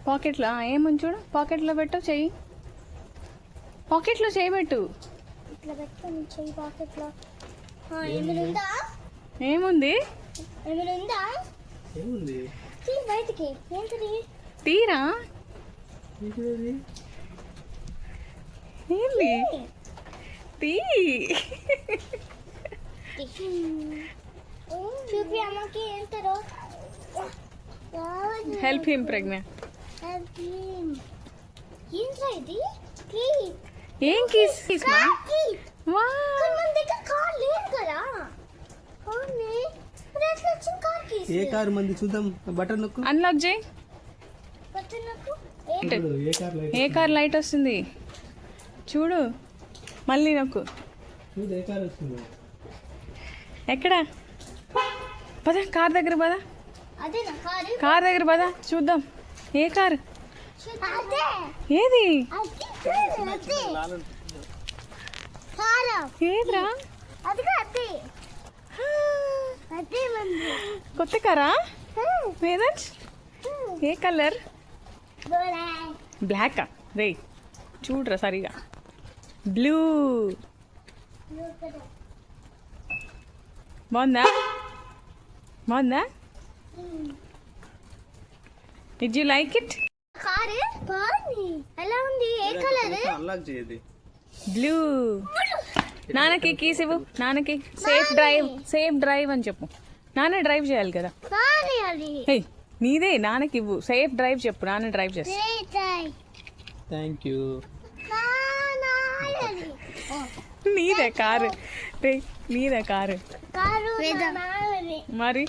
పాకెట్లో ఏముంది చూడు, పాకెట్లో పెట్టు చెయ్యి, పాకెట్లో చేయి పెట్టు. ఇట్లా పెట్టుకొని చెయ్యి పాకెట్లో. ఏమైనా ఏముంది? ఏమైనా ఏముంది? తీ బయటికి. ఏంటిది? తీరా. ఏంది? తీ. చూపి అమ్మకి ఏంటారో. హెల్ప్ హిమ్ ప్రజ్ఞ. ఏంట్రా ఇది? ఏం కీస్? మన దగ్గర కార్ లేదు కదా. ఏ కారు మంది చూద్దాం. బటన్ నొక్కు. అన్లాక్ చేయి. ఏ కార్ లైట్ వస్తుంది చూడు, మళ్ళీ నొక్కు. ఏ కారు వస్తుంది? ఎక్కడ? పద కార్ దగ్గర పద, కార్ దగ్గర పద చూద్దాం. ఏ కారు? ఏది? ఏదిరా? కొత్త కారా? వేదన్స్ ఏ కలర్? బ్లాక్. రే చూడరా సరిగా. బ్లూ. బాగుందా? బాగుందా? Did you like it? Car బాగుంది. ఎలా ఉంది? ఏ కలర్? అన్లాక్ చేయది. బ్లూ. నాన్నకి కీస్ ఇవ్వు. నాన్నకి సేఫ్ డ్రైవ్, సేఫ్ డ్రైవ్ అని చెప్పు. నాన్న డ్రైవ్ చేయాలి కదా. హే నీదే, నాన్నకి ఇవ్వు. సేఫ్ డ్రైవ్ చెప్పు, నాన్న డ్రైవ్ చేస్తా. Thank you. నీదే కారు. నీదే కారు కారు మరి.